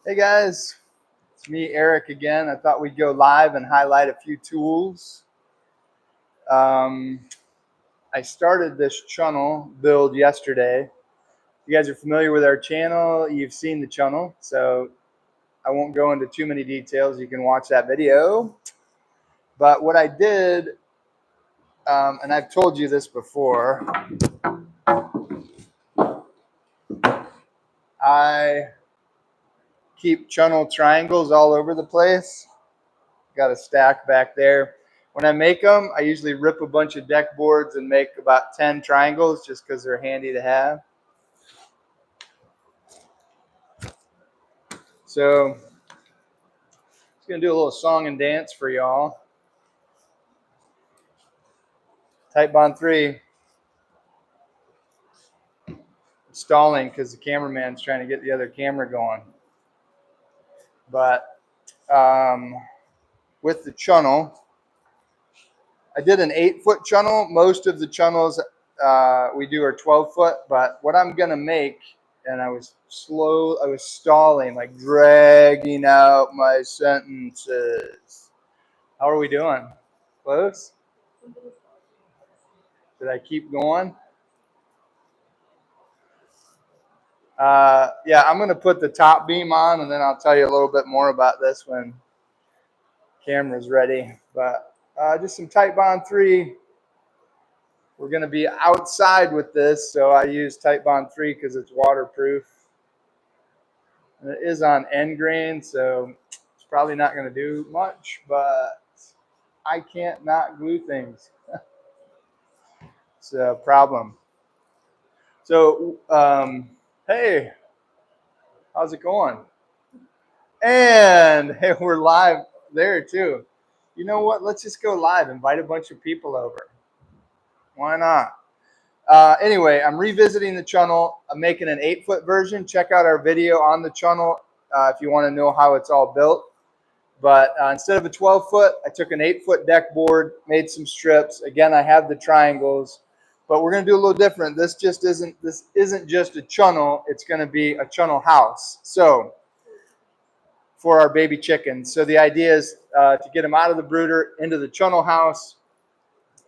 Hey guys, it's me, Eric, again. I thought we'd go live and highlight a few tools. I started this channel build yesterday. If you guys are familiar with our channel, you've seen the channel, so I won't go into too many details. You can watch that video. But what I did, and I've told you this before, I keep channel triangles all over the place. Got a stack back there. When I make them, I usually rip a bunch of deck boards and make about 10 triangles just because they're handy to have. So, just going to do a little song and dance for y'all. Tight bond 3. Stalling because the cameraman's trying to get the other camera going. But with the channel, I did an 8-foot channel. Most of the channels we do are 12-foot, but what I'm going to make, and I was stalling, like dragging out my sentences. How are we doing? Close? Did I keep going? Yeah, I'm going to put the top beam on, and then I'll tell you a little bit more about this when camera's ready. But just some tight bond 3. We're going to be outside with this, so I use tight bond 3 because it's waterproof. And it is on end grain, so it's probably not going to do much, but I can't not glue things. It's a problem. So, hey, how's it going? And hey, we're live there too. You know what? Let's just go live. Invite a bunch of people over. Why not? Anyway, I'm revisiting the channel. I'm making an 8-foot version. Check out our video on the channel if you want to know how it's all built. But instead of a 12-foot, I took an 8-foot deck board, made some strips. Again, I have the triangles, but we're going to do a little different. This isn't just a channel. It's going to be a channel house. So for our baby chickens. So the idea is to get them out of the brooder into the channel house.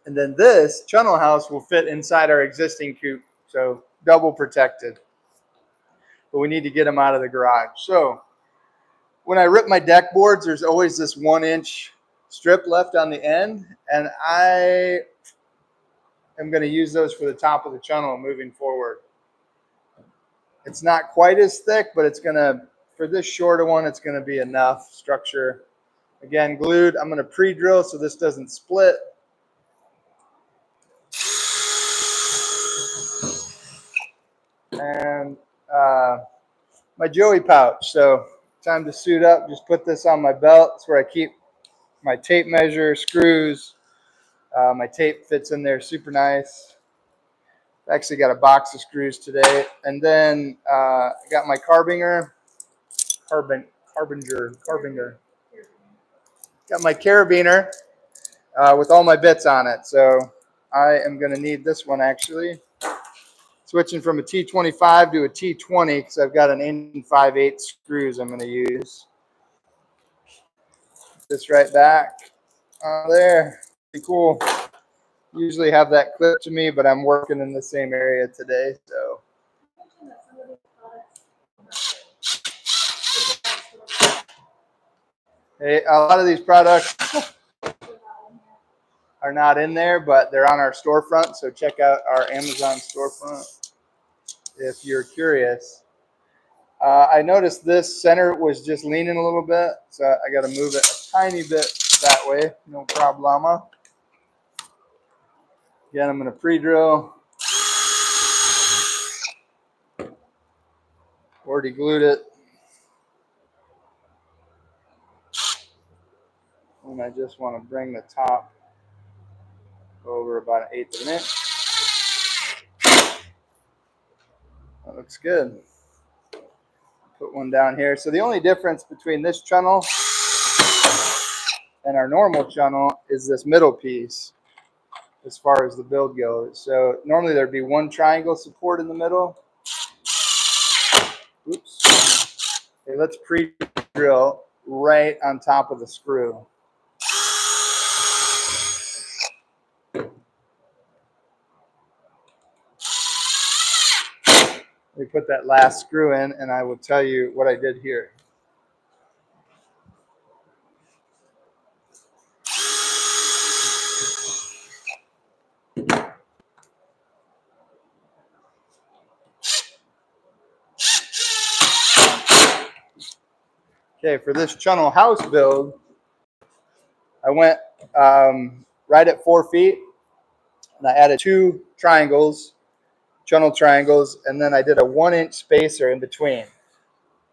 And then this channel house will fit inside our existing coop, so double protected. But we need to get them out of the garage. So when I rip my deck boards, there's always this 1-inch strip left on the end, and I am going to use those for the top of the channel moving forward. It's not quite as thick, but it's going to, for this shorter one, it's going to be enough structure. Again, glued. I'm going to pre-drill so this doesn't split. And my Joey pouch. So time to suit up. Just put this on my belt. It's where I keep my tape measure, screws. My tape fits in there super nice. I actually got a box of screws today. And then I got my carbinger. Got my carabiner with all my bits on it. So I am going to need this one actually. Switching from a T25 to a T20 because I've got an 5/8 screws I'm going to use. This right back there. Pretty cool. Usually have that clip to me, but I'm working in the same area today. So hey, a lot of these products are not in there, but they're on our storefront. So check out our Amazon storefront if you're curious. I noticed this center was just leaning a little bit, so I got to move it a tiny bit that way. No problema. Again, I'm going to pre-drill. Already glued it. And I just want to bring the top over about 1/8 of an inch. That looks good. Put one down here. So the only difference between this channel and our normal channel is this middle piece as far as the build goes. So normally there'd be one triangle support in the middle. Oops. Okay, let's pre-drill right on top of the screw. We put that last screw in, and I will tell you what I did here. Okay, for this channel house build, I went right at 4 feet, and I added 2 triangles, channel triangles, and then I did a 1-inch spacer in between.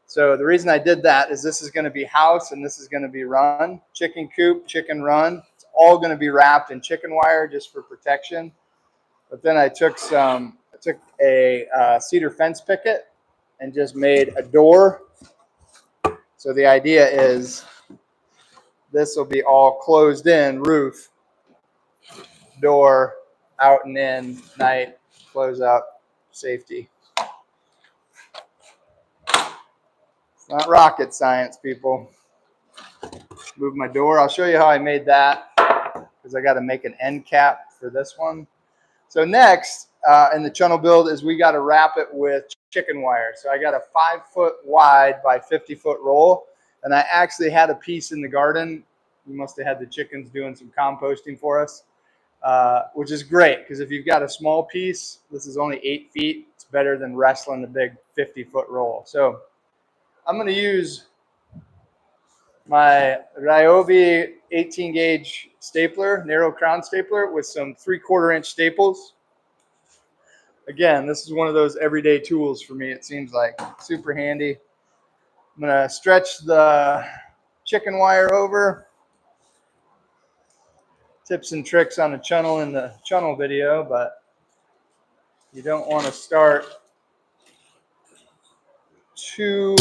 So the reason I did that is this is going to be house and this is going to be run, chicken coop, chicken run. It's all going to be wrapped in chicken wire just for protection. But then I took a cedar fence picket and just made a door. So the idea is this will be all closed in, roof, door, out and in, night, close up, safety. It's not rocket science, people. Move my door. I'll show you how I made that because I got to make an end cap for this one. So next in the channel build is we got to wrap it with chicken wire. So I got a 5-foot wide by 50-foot roll, and I actually had a piece in the garden. We must have had the chickens doing some composting for us, which is great because if you've got a small piece, this is only 8 feet. It's better than wrestling the big 50-foot roll. So I'm going to use my Ryobi 18 gauge stapler, narrow crown stapler with some 3/4 inch staples. Again, this is one of those everyday tools for me, it seems like. Super handy. I'm going to stretch the chicken wire over. Tips and tricks on the channel in the channel video, but you don't want to start too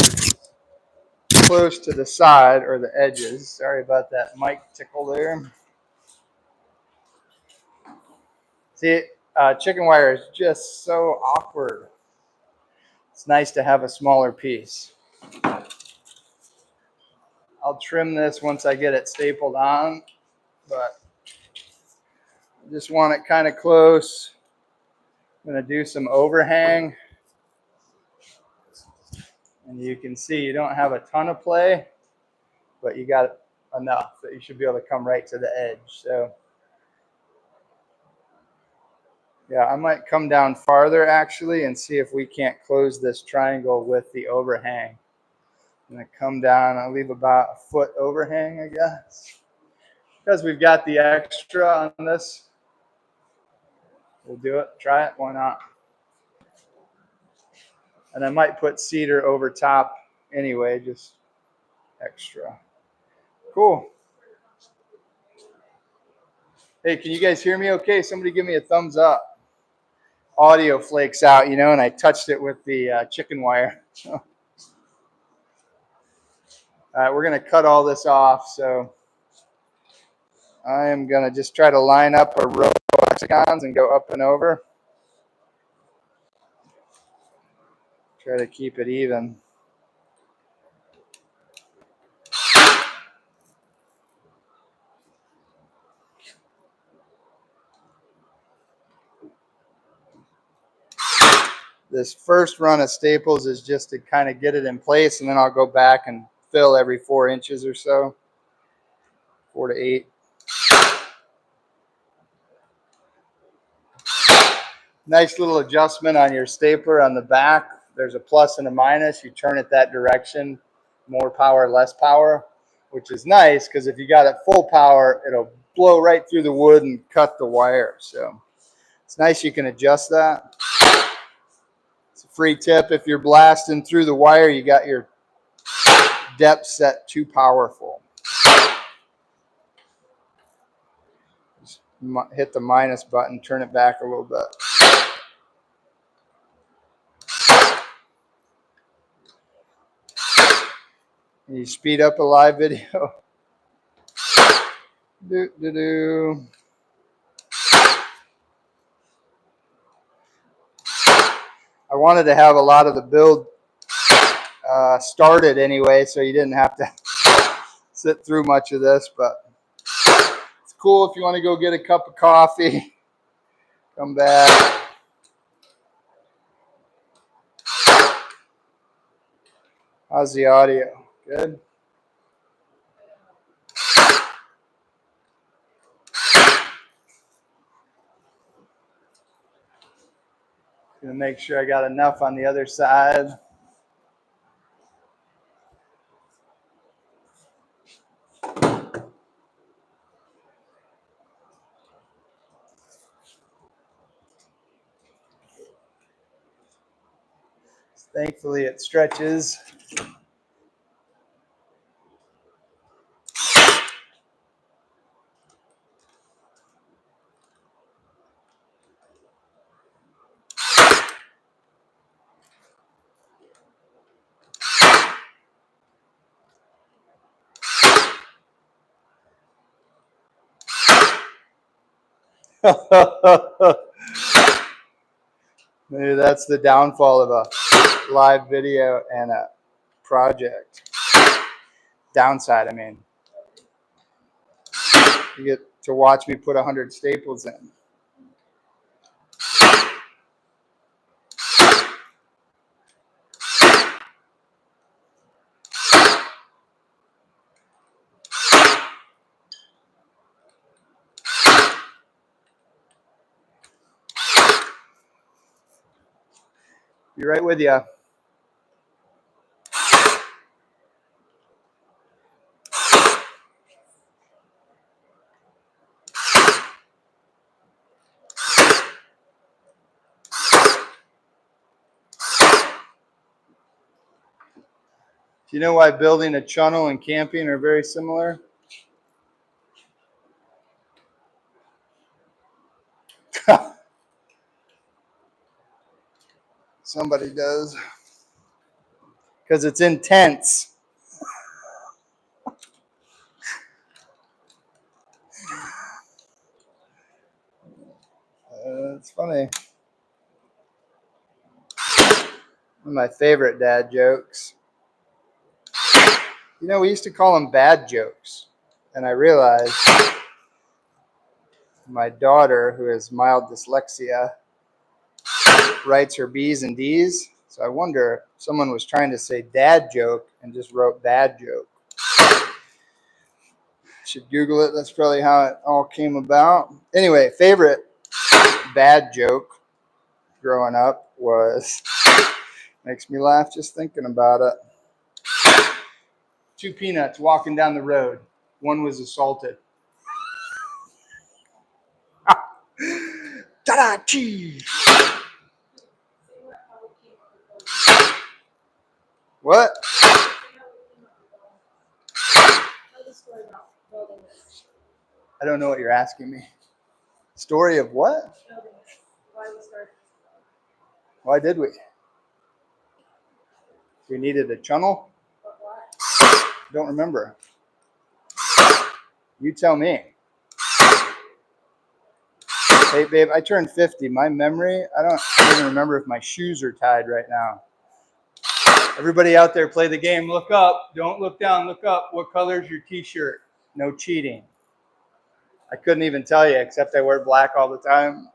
close to the side or the edges. Sorry about that mic tickle there. See, chicken wire is just so awkward. It's nice to have a smaller piece. I'll trim this once I get it stapled on, but I just want it kind of close. I'm going to do some overhang. And you can see you don't have a ton of play, but you got enough that you should be able to come right to the edge. So yeah, I might come down farther actually and see if we can't close this triangle with the overhang. I'm going to come down. I'll leave about a foot overhang, I guess. Because we've got the extra on this. We'll do it. Try it. Why not? And I might put cedar over top anyway, just extra. Cool. Hey, can you guys hear me okay? Somebody give me a thumbs up. Audio flakes out, you know, and I touched it with the chicken wire. All right, we're going to cut all this off. So I am going to just try to line up a row of hexagons and go up and over. Try to keep it even. This first run of staples is just to kind of get it in place, and then I'll go back and fill every 4 inches or so, 4 to 8. Nice little adjustment on your stapler on the back. There's a plus and a minus. You turn it that direction, more power, less power, which is nice because if you got it full power, it'll blow right through the wood and cut the wire. So it's nice you can adjust that. It's a free tip. If you're blasting through the wire, you got your depth set too powerful. Just hit the minus button, turn it back a little bit. And you speed up a live video. I wanted to have a lot of the build started anyway, so you didn't have to sit through much of this, but it's cool if you want to go get a cup of coffee, come back. How's the audio? Good? Gonna make sure I got enough on the other side. Thankfully it stretches. Maybe that's the downfall of a live video and a project. Downside, I mean. You get to watch me put 100 staples in. Be right with you. Do you know why building a chunnel and camping are very similar? Somebody does. Because it's intense. It's funny. One of my favorite dad jokes. You know, we used to call them bad jokes. And I realized my daughter, who has mild dyslexia, writes her B's and D's. So I wonder if someone was trying to say dad joke and just wrote bad joke. Should Google it. That's probably how it all came about. Anyway, favorite bad joke growing up was, makes me laugh just thinking about it. Two peanuts walking down the road. One was assaulted. Ta-da! Cheese! What? I don't know what you're asking me. Story of what? Why did we? We needed a chunnel? Don't remember. You tell me. Hey, babe, I turned 50. My memory, I don't even remember if my shoes are tied right now. Everybody out there, play the game. Look up. Don't look down. Look up. What color is your t-shirt? No cheating. I couldn't even tell you, except I wear black all the time.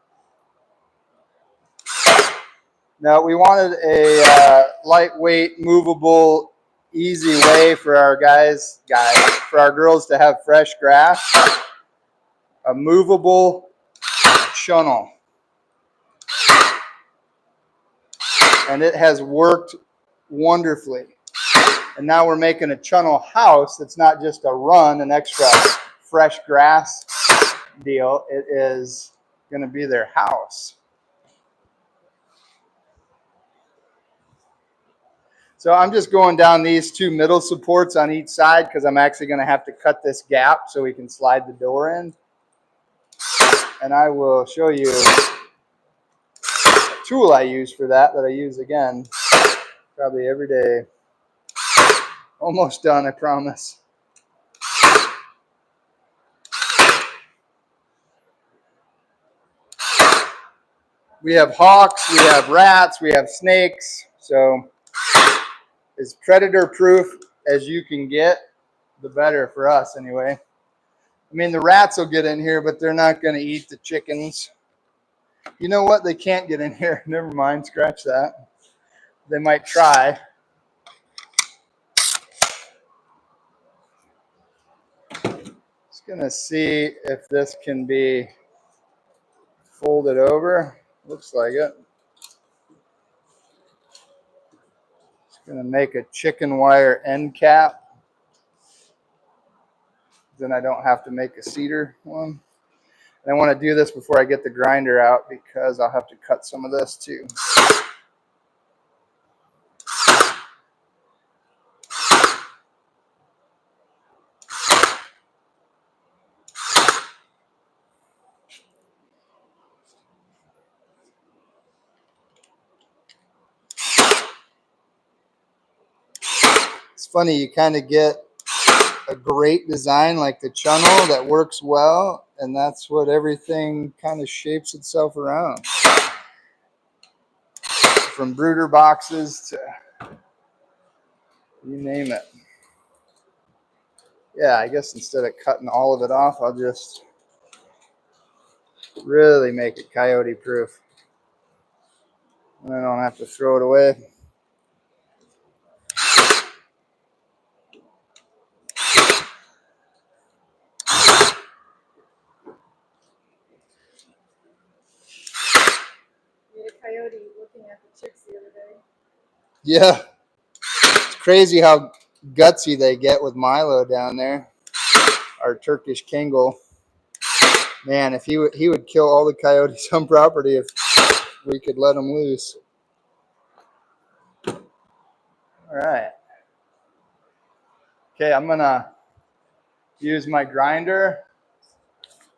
Now, we wanted a lightweight, movable, easy way for our for our girls to have fresh grass. A movable chunnel. And it has worked wonderfully. And now we're making a chunnel house that's not just a run, an extra fresh grass deal. It is going to be their house. So I'm just going down these two middle supports on each side because I'm actually going to have to cut this gap so we can slide the door in. And I will show you a tool I use for that I use again probably every day. Almost done, I promise. We have hawks, we have rats, we have snakes. So as predator proof as you can get, the better for us anyway. I mean, the rats will get in here, but they're not going to eat the chickens. You know what? They can't get in here. Never mind. Scratch that. They might try. Just going to see if this can be folded over. Looks like it. Just going to make a chicken wire end cap. Then I don't have to make a cedar one. And I want to do this before I get the grinder out because I'll have to cut some of this too. It's funny, you kind of get a great design like the channel that works well, and that's what everything kind of shapes itself around. From brooder boxes to you name it. Yeah, I guess instead of cutting all of it off, I'll just really make it coyote proof. And I don't have to throw it away. Coyote looking at the chicks the other day. Yeah, it's crazy how gutsy they get with Milo down there, our Turkish Kangol. Man, if he would kill all the coyotes on property if we could let him loose. All right. Okay, I'm gonna use my grinder.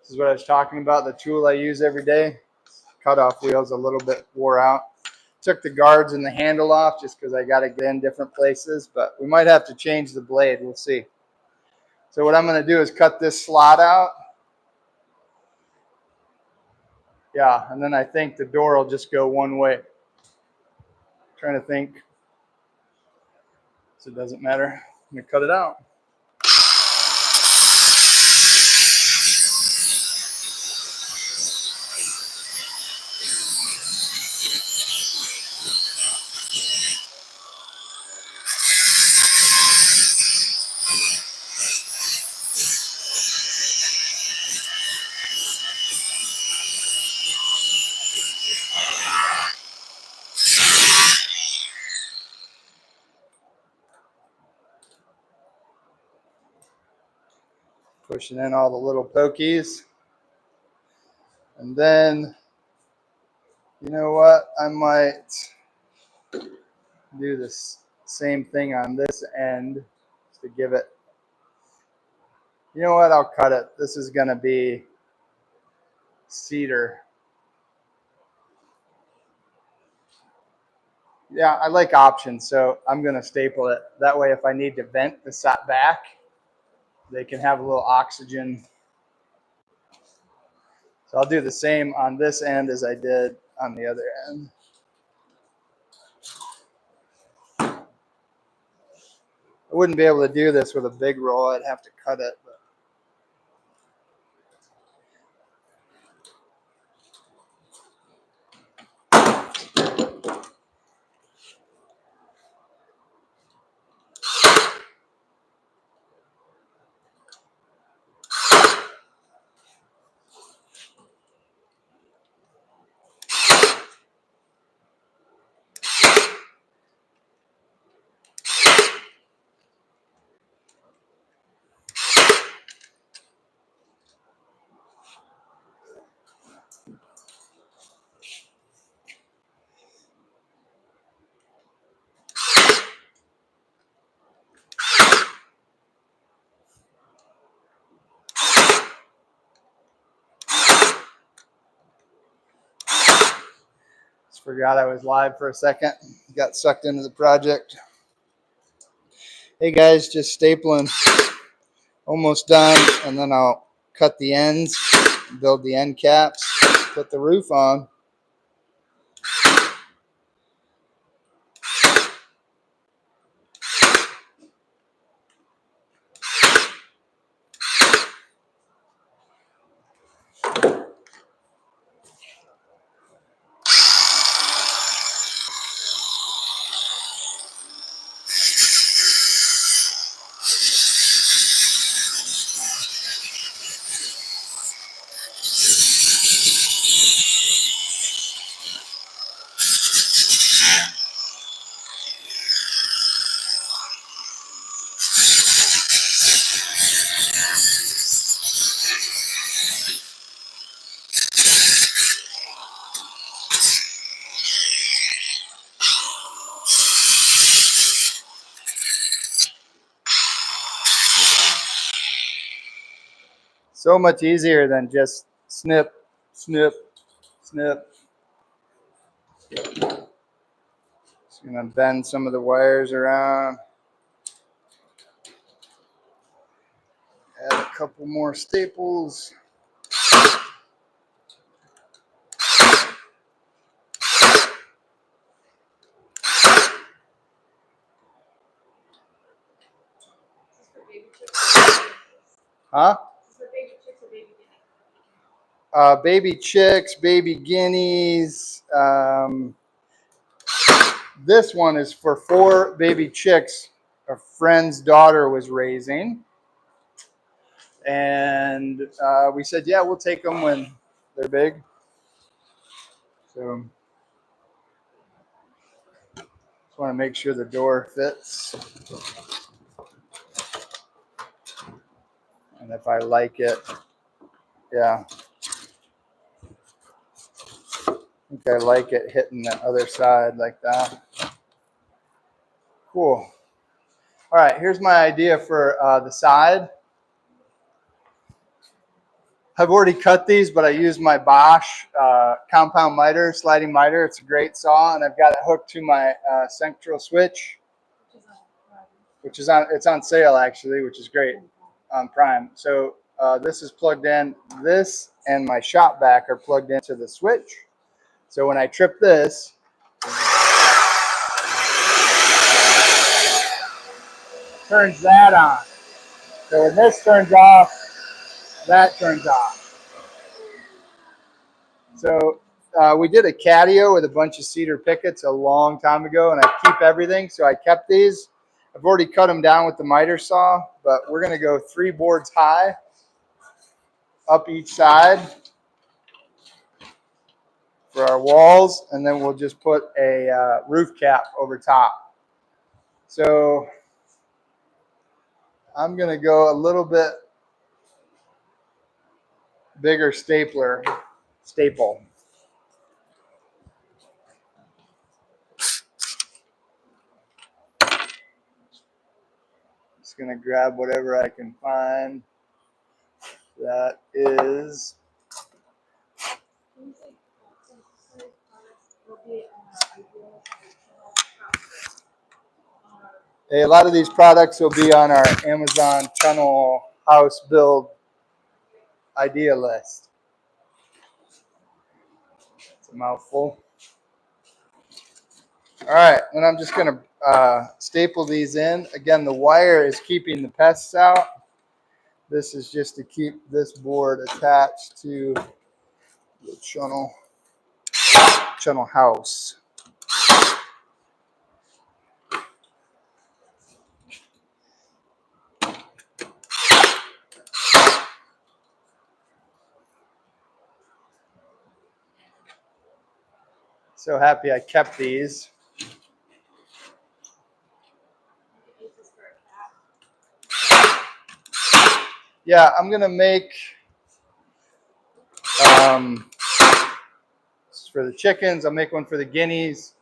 This is what I was talking about, the tool I use every day. Cutoff wheel's a little bit wore out. Took the guards and the handle off just because I got to get in different places, but we might have to change the blade. We'll see. So what I'm going to do is cut this slot out. Yeah, and then I think the door will just go one way. Trying to think. So it doesn't matter. I'm going to cut it out. Pushing in all the little pokies. And then, you know what? I might do this same thing on this end to give it. You know what? I'll cut it. This is going to be cedar. Yeah, I like options, so I'm going to staple it. That way, if I need to vent the sat back, they can have a little oxygen. So I'll do the same on this end as I did on the other end. I wouldn't be able to do this with a big roll. I'd have to cut it. But just forgot I was live for a second. Got sucked into the project. Hey guys, just stapling. Almost done, and then I'll cut the ends, build the end caps, put the roof on. So much easier than just snip, snip, snip. Just gonna bend some of the wires around. Add a couple more staples. Huh? Baby chicks, baby guineas. This one is for 4 baby chicks a friend's daughter was raising. And we said, yeah, we'll take them when they're big. So just want to make sure the door fits. And if I like it, yeah. I think I like it hitting the other side like that. Cool. All right, here's my idea for the side. I've already cut these, but I use my Bosch compound miter, sliding miter. It's a great saw, and I've got it hooked to my central switch, which is on sale actually, which is great on Prime. So this is plugged in. This and my shop vac are plugged into the switch. So when I trip this, turns that on. So when this turns off, that turns off. So we did a catio with a bunch of cedar pickets a long time ago, and I keep everything. So I kept these. I've already cut them down with the miter saw, but we're going to go 3 boards high up each side for our walls, and then we'll just put a roof cap over top. So I'm going to go a little bit bigger staple. Just going to grab whatever I can find. That is a lot of these products will be on our Amazon tunnel house build idea list. It's a mouthful. All right, and I'm just going to staple these in. Again, the wire is keeping the pests out. This is just to keep this board attached to the channel house. So happy I kept these. Yeah, I'm gonna make for the chickens. I'll make one for the guineas.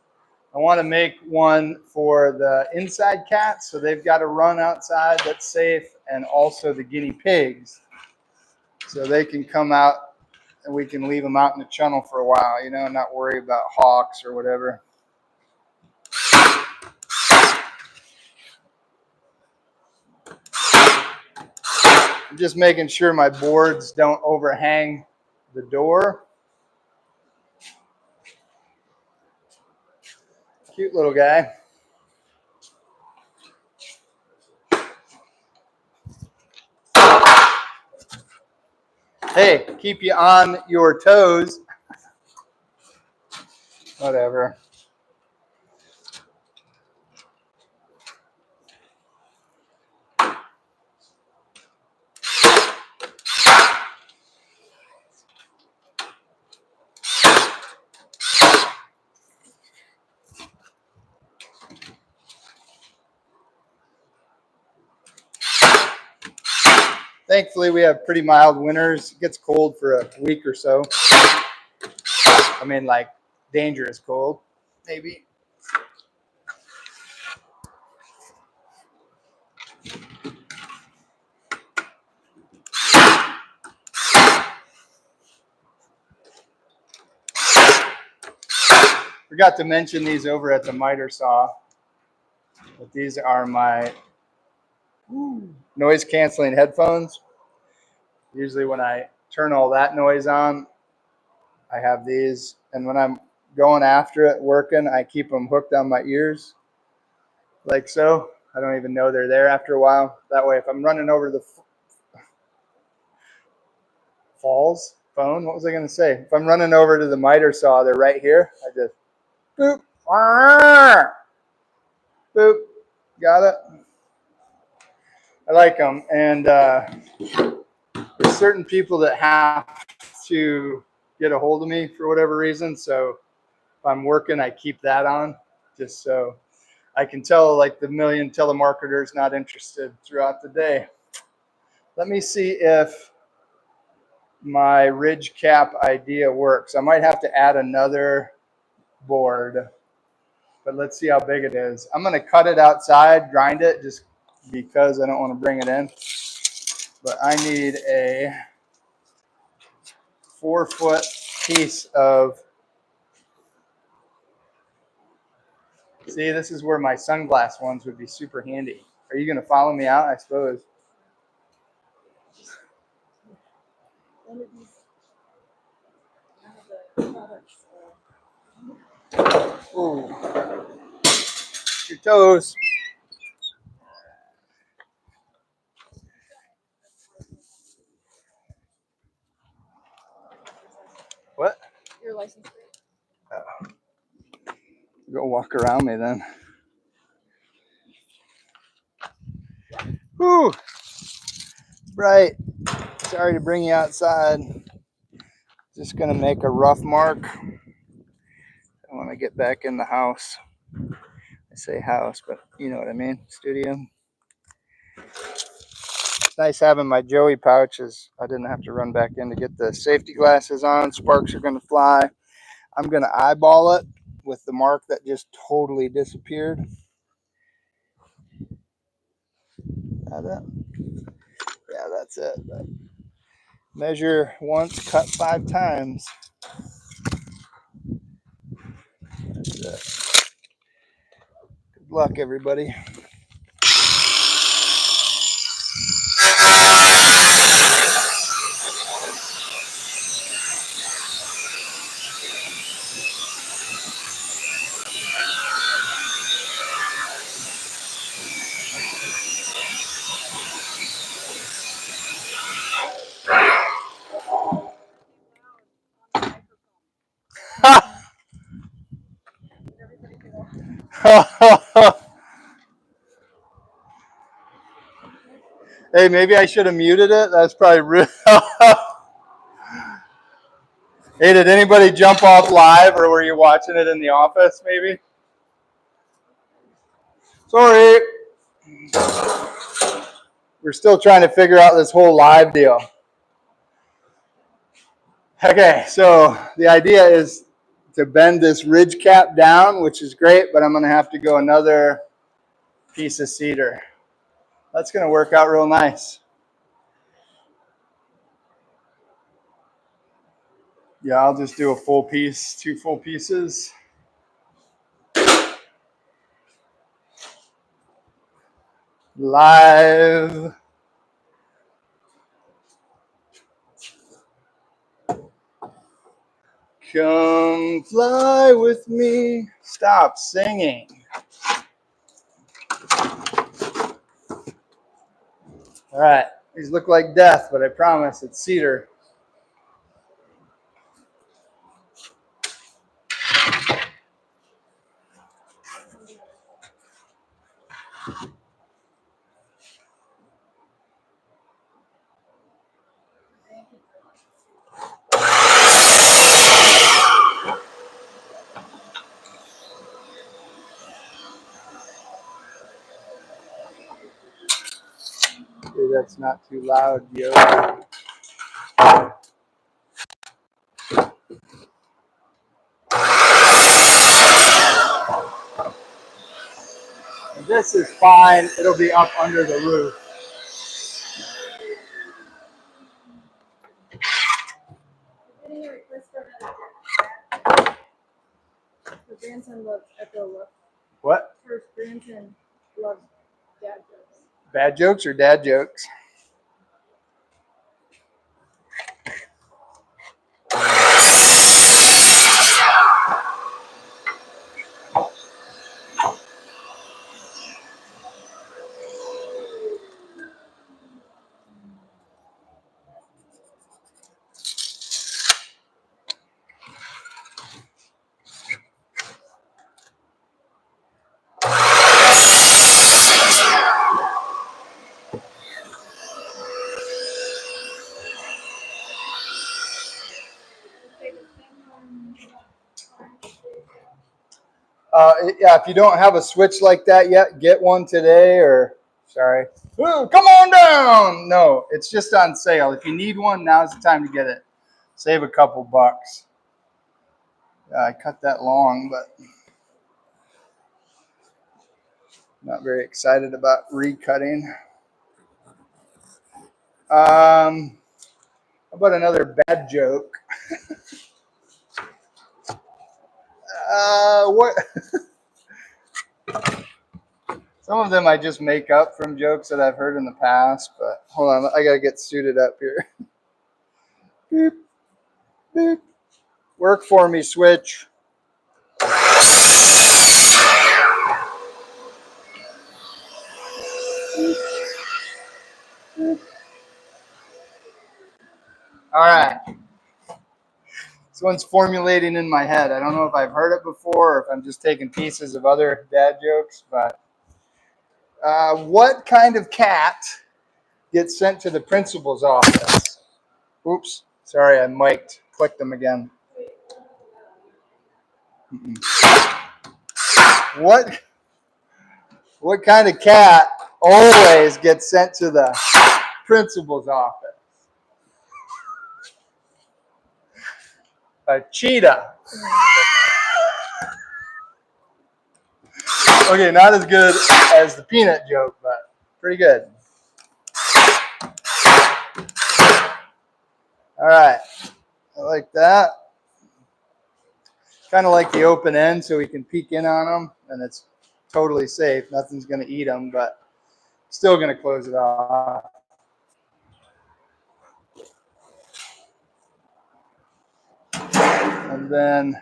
I want to make one for the inside cats, so they've got to run outside. That's safe, and also the guinea pigs, so they can come out and we can leave them out in the channel for a while, you know, and not worry about hawks or whatever. I'm just making sure my boards don't overhang the door. Cute little guy. Hey, keep you on your toes. Whatever. Thankfully, we have pretty mild winters. It gets cold for a week or so. I mean, like dangerous cold, maybe. Forgot to mention these over at the miter saw, but these are my noise canceling headphones. Usually when I turn all that noise on, I have these, and when I'm going after it working, I keep them hooked on my ears like so. I don't even know they're there after a while. That way if I'm running over the phone, what was I going to say? If I'm running over to the miter saw, they're right here. I just boop, boop, got it. I like them, and there's certain people that have to get a hold of me for whatever reason. So if I'm working, I keep that on just so I can tell like the million telemarketers not interested throughout the day. Let me see if my ridge cap idea works. I might have to add another board, but let's see how big it is. I'm going to cut it outside, grind it just because I don't want to bring it in. But I need a 4-foot piece of, see, this is where my sunglass ones would be super handy. Are you going to follow me out? I suppose. One of these, one of the products. Ooh. Your toes. What? Your license plate. Oh. Go walk around me then. Whew. Right. Sorry to bring you outside. Just going to make a rough mark. I want to get back in the house. I say house, but you know what I mean. Studio. It's nice having my Joey pouches. I didn't have to run back in to get the safety glasses on. Sparks are going to fly. I'm going to eyeball it with the mark that just totally disappeared. That it? Yeah, that's it. But measure once, cut 5 times. That's it. Good luck, everybody. Hey, maybe I should have muted it. That's probably real. Hey, did anybody jump off live, or were you watching it in the office maybe? Sorry. We're still trying to figure out this whole live deal. Okay, so the idea is to bend this ridge cap down, which is great, but I'm going to have to go another piece of cedar. That's going to work out real nice. Yeah, I'll just do a full piece, 2 full pieces. Live. Come fly with me. Stop singing. All right, these look like death, but I promise it's cedar. Hopefully that's not too loud, yo. And this is fine. It'll be up under the roof. Getting a request for Ethan loves dad jokes. Bad jokes or dad jokes? Yeah, if you don't have a switch like that yet, get one today or, sorry. Ooh, come on down. No, it's just on sale. If you need one, now's the time to get it. Save a couple bucks. I cut that long, but not very excited about recutting. How about another bad joke? What? Some of them I just make up from jokes that I've heard in the past, but hold on, I gotta get suited up here. Beep, beep. Work for me, switch. All right. This one's formulating in my head. I don't know if I've heard it before or if I'm just taking pieces of other dad jokes, but what kind of cat gets sent to the principal's office? Oops, sorry, I clicked them again. What kind of cat always gets sent to the principal's office? A cheetah. Okay, not as good as the peanut joke, but pretty good. All right, I like that. Kind of like the open end, so we can peek in on them, and it's totally safe. Nothing's going to eat them, but still going to close it off. And then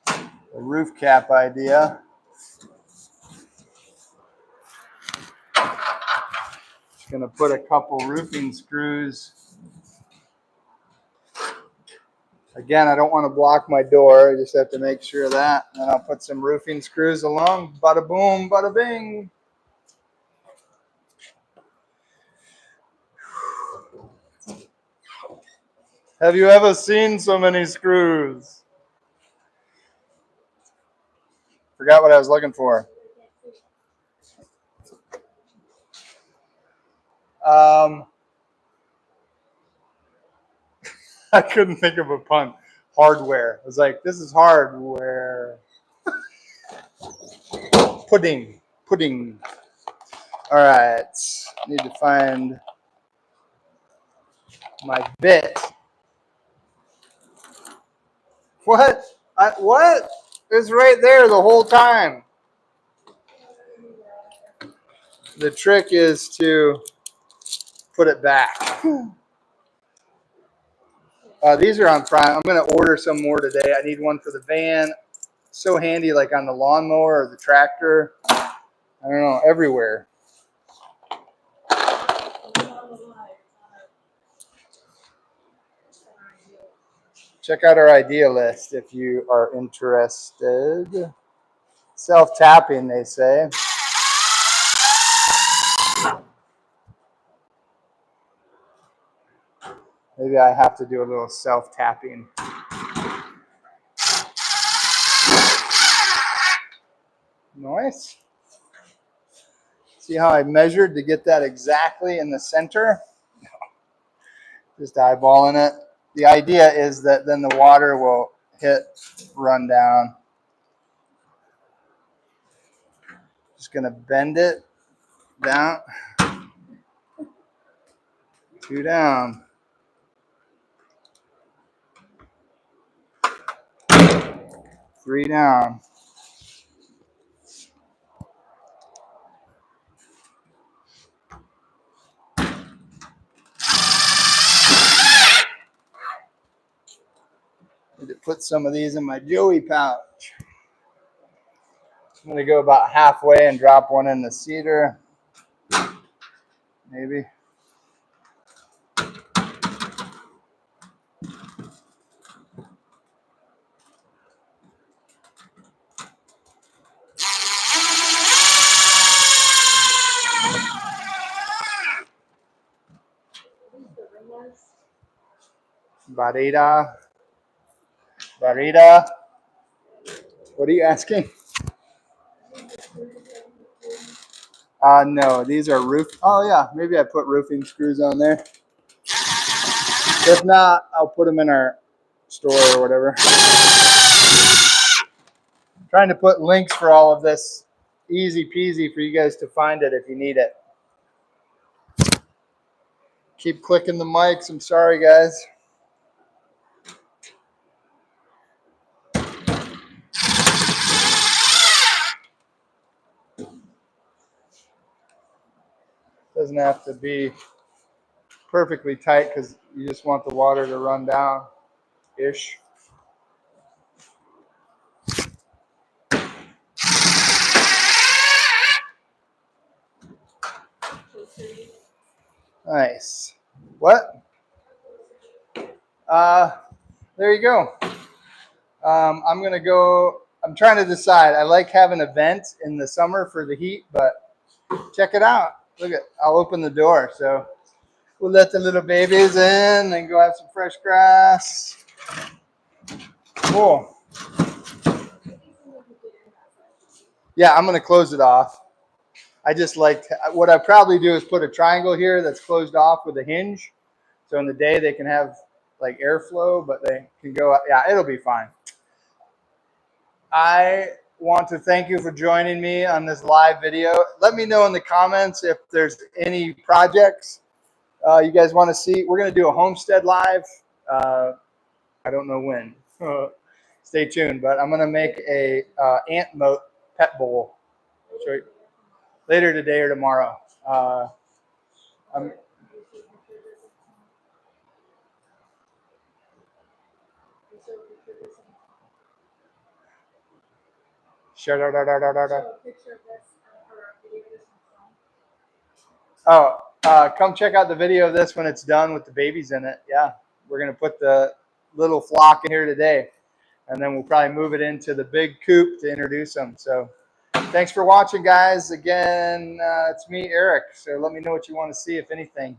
the roof cap idea. Just going to put a couple roofing screws. Again, I don't want to block my door. I just have to make sure of that. And I'll put some roofing screws along. Bada boom, bada bing. Have you ever seen so many screws? Forgot what I was looking for. I couldn't think of a pun. Hardware. I was like, this is hardware. Pudding. All right. Need to find my bit. What? What? It's right there the whole time. The trick is to put it back. These are on Prime. I'm going to order some more today. I need one for the van. So handy, like on the lawnmower or the tractor. I don't know, everywhere. Check out our idea list if you are interested. Self-tapping, they say. Maybe I have to do a little self-tapping. Nice. See how I measured to get that exactly in the center? Just eyeballing it. The idea is that then the water will run down. Just going to bend it down. 2 down. 3 down. Need to put some of these in my Joey pouch. I'm going to go about halfway and drop one in the cedar. Maybe. Barita. Barita. What are you asking? No, these are roof. Oh yeah, maybe I put roofing screws on there. If not, I'll put them in our store or whatever. I'm trying to put links for all of this. Easy peasy for you guys to find it if you need it. Keep clicking the mics. I'm sorry, guys. Doesn't have to be perfectly tight because you just want the water to run down-ish. Nice. What? There you go. I'm going to go. I'm trying to decide. I like having events in the summer for the heat, but check it out. Look at, I'll open the door. So we'll let the little babies in and go have some fresh grass. Cool. Yeah, I'm going to close it off. I just like, what I probably do is put a triangle here that's closed off with a hinge. So in the day they can have like airflow, but they can go, yeah, it'll be fine. I want to thank you for joining me on this live video. Let me know in the comments if there's any projects you guys want to see. We're going to do a homestead live. I don't know when. Stay tuned. But I'm going to make a ant moat pet bowl. Show you later today or tomorrow. Oh, come check out the video of this when it's done with the babies in it. Yeah, we're going to put the little flock in here today, and then we'll probably move it into the big coop to introduce them. So thanks for watching, guys. Again, it's me, Eric. So let me know what you want to see, if anything.